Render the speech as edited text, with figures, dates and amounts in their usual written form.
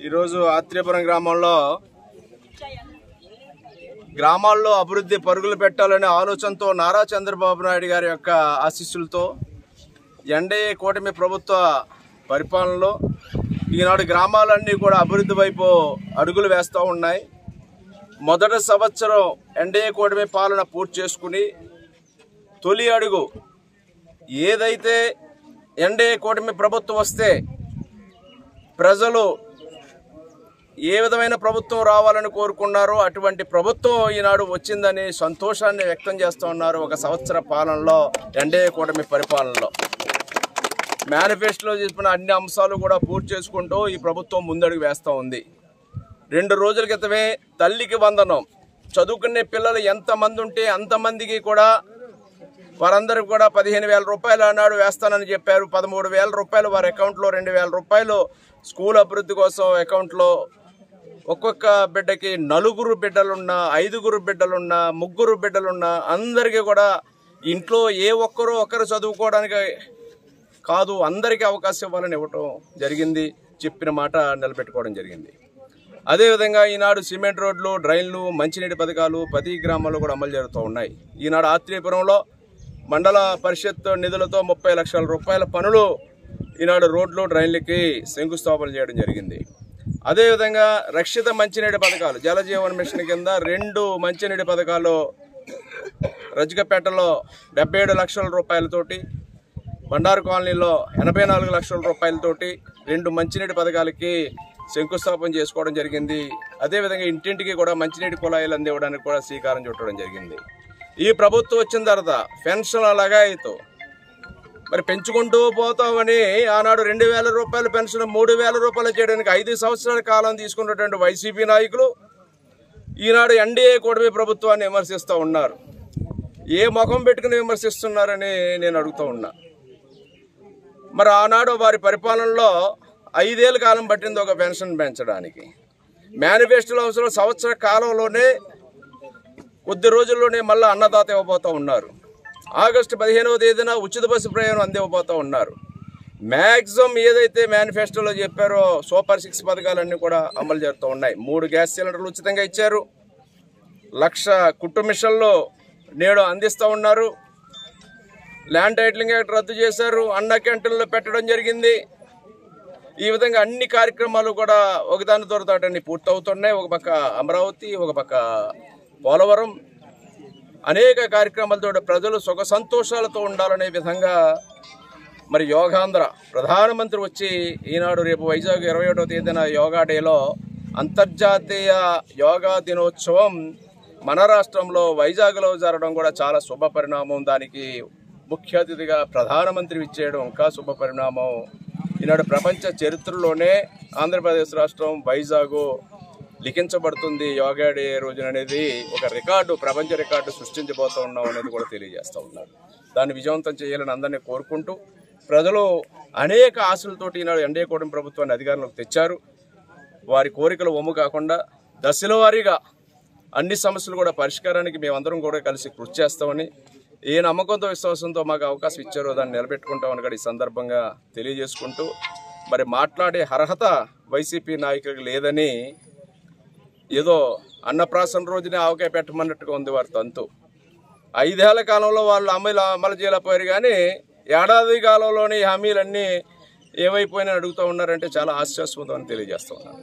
ఈరోజు ఆత్రేయపురం గ్రామాల్లో అభివృద్ధి పరుగులు పెట్టాలనే ఆలోచనతో నారా చంద్రబాబు నాయుడు గారి యొక్క ఆశీస్సులతో ఎన్డీఏ కూటమి ప్రభుత్వ పరిపాలనలో ఈనాడు గ్రామాలన్నీ కూడా అభివృద్ధి వైపు అడుగులు వేస్తూ ఉన్నాయి. మొదటి సంవత్సరం ఎన్డీఏ కూటమి పాలన పూర్తి చేసుకుని తొలి అడుగు ఏదైతే ఎన్డీఏ కూటమి ప్రభుత్వం వస్తే ప్రజలు ఏ విధమైన ప్రభుత్వం రావాలని కోరుకున్నారో అటువంటి ప్రభుత్వం ఈనాడు వచ్చిందని సంతోషాన్ని వ్యక్తం చేస్తూ ఉన్నారు. ఒక సంవత్సర పాలనలో ఎన్డీఏ కూటమి పరిపాలనలో మేనిఫెస్టోలో చెప్పిన అన్ని అంశాలు కూడా పూర్తి చేసుకుంటూ ఈ ప్రభుత్వం ముందడుగు వేస్తూ ఉంది. 2 రోజుల క్రితమే తల్లికి వందనం చదువుకునే పిల్లలు ఎంతమంది ఉంటే అంతమందికి కూడా వారందరికీ కూడా 15,000 రూపాయలు ఆనాడు వేస్తానని చెప్పారు. 13,000 రూపాయలు వారి అకౌంట్లో, 2,000 రూపాయలు స్కూల్ అభివృద్ధి కోసం అకౌంట్లో. ఒక్కొక్క బిడ్డకి 4 బిడ్డలున్నా, 5 బిడ్డలున్నా, 3 బిడ్డలున్నా అందరికీ కూడా ఇంట్లో ఏ ఒక్కరు చదువుకోవడానికి కాదు, అందరికీ అవకాశం ఇవ్వాలని ఇవ్వటం జరిగింది. చెప్పిన మాట నిలబెట్టుకోవడం జరిగింది. అదేవిధంగా ఈనాడు సిమెంట్ రోడ్లు, డ్రైన్లు, మంచినీటి పథకాలు ప్రతి గ్రామాల్లో కూడా అమలు జరుగుతూ ఉన్నాయి. ఈనాడు ఆత్రేయపురంలో మండల పరిషత్ నిధులతో 30 లక్షల రూపాయల పనులు ఈనాడు రోడ్లు, డ్రైన్లకి శంకుస్థాపన చేయడం జరిగింది. అదేవిధంగా రక్షిత మంచినీటి పథకాలు, జలజీవన్ మిషన్ కింద 2 మంచినీటి పథకాలు రజకపేటలో 77 లక్షల రూపాయలతోటి, బండారు కాలనీలో 84 లక్షల రూపాయలతోటి 2 మంచినీటి పథకాలకి శంకుస్థాపన చేసుకోవడం జరిగింది. అదేవిధంగా ఇంటింటికి కూడా మంచినీటి కుళాయిలు అందివ్వడానికి కూడా శ్రీకారం చుట్టడం జరిగింది. ఈ ప్రభుత్వం వచ్చిన తర్వాత పెన్షన్ లగాయితో మరి పెంచుకుంటూ పోతామని ఆనాడు 2,000 రూపాయల పెన్షన్ 3,000 రూపాయలు చేయడానికి 5 సంవత్సరాల కాలం తీసుకున్నటువంటి వైసీపీ నాయకులు ఈనాడు ఎన్డీఏ కూటమి ప్రభుత్వాన్ని విమర్శిస్తూ ఉన్నారు. ఏ ముఖం పెట్టుకుని విమర్శిస్తున్నారని నేను అడుగుతూ ఉన్నా. మరి ఆనాడు వారి పరిపాలనలో 5 ఏళ్ళ కాలం పట్టింది ఒక పెన్షన్ పెంచడానికి. మేనిఫెస్టోలో అవసరం సంవత్సర కాలంలోనే కొద్ది రోజుల్లోనే మళ్ళీ అన్నదాత ఇవ్వబోతూ ఉన్నారు. ఆగస్టు 15వ తేదీన ఉచిత బస్సు ప్రయాణం అందివ్వబోతూ ఉన్నారు. మ్యాక్సిమం ఏదైతే మేనిఫెస్టోలో చెప్పారో సూపర్ 6 పథకాలన్నీ కూడా అమలు జరుగుతూ ఉన్నాయి. 3 గ్యాస్ సిలిండర్లు ఉచితంగా ఇచ్చారు. 1,00,000 కుట్టు మిషన్లు నేడు అందిస్తూ ఉన్నారు. ల్యాండ్ టైటిలింగ్ యాక్ట్ రద్దు చేశారు. అన్న క్యాంటీన్లో పెట్టడం జరిగింది. ఈ విధంగా అన్ని కార్యక్రమాలు కూడా ఒకదాని దొరకటాన్ని పూర్తవుతున్నాయి. ఒక పక్క అమరావతి, ఒక పక్క పోలవరం, అనేక కార్యక్రమాలతో ప్రజలు సుఖ సంతోషాలతో ఉండాలనే విధంగా మరి యోగాంధ్ర ప్రధానమంత్రి వచ్చి ఈనాడు రేపు వైజాగ్ 21వ తేదీన యోగా డేలో అంతర్జాతీయ యోగా దినోత్సవం మన రాష్ట్రంలో వైజాగ్లో జరగడం కూడా చాలా శుభ పరిణామం. దానికి ముఖ్య అతిథిగా ప్రధానమంత్రి ఇచ్చేయడం ఇంకా శుభ పరిణామం. ఈనాడు ప్రపంచ చరిత్రలోనే ఆంధ్రప్రదేశ్ రాష్ట్రం వైజాగ్ లిఖించబడుతుంది. యోగా డే రోజున అనేది ఒక రికార్డు, ప్రపంచ రికార్డు సృష్టించబోతూ ఉన్నాం అనేది కూడా తెలియజేస్తూ ఉన్నారు. దాన్ని విజయవంతం చేయాలని అందరినీ కోరుకుంటూ ప్రజలు అనేక ఆశలతోటి ఈనాడు ఎన్డీఏ కూటమి ప్రభుత్వాన్ని అధికారంలోకి తెచ్చారు. వారి కోరికలు ఒమ్ము కాకుండా దశల వారీగా అన్ని సమస్యలు కూడా పరిష్కారానికి మేమందరం కూడా కలిసి కృషి చేస్తామని, ఏ నమ్మకంతో విశ్వాసంతో మాకు అవకాశం ఇచ్చారో దాన్ని నిలబెట్టుకుంటామని కూడా ఈ సందర్భంగా తెలియజేసుకుంటూ మరి మాట్లాడే అర్హత వైసీపీ నాయకులకు లేదని ఏదో అన్నప్రాసన రోజునే ఆవకాయ పెట్టమన్నట్టుగా ఉంది వారి తంతు. 5 ఏళ్ల కాలంలో వాళ్ళు అమలు చేయలేకపోయారు, కానీ ఏడాది కాలంలోని హామీలన్నీ ఏమైపోయినా అడుగుతూ ఉన్నారంటే చాలా హాస్యాస్పదం అని తెలియజేస్తూ ఉన్నారు.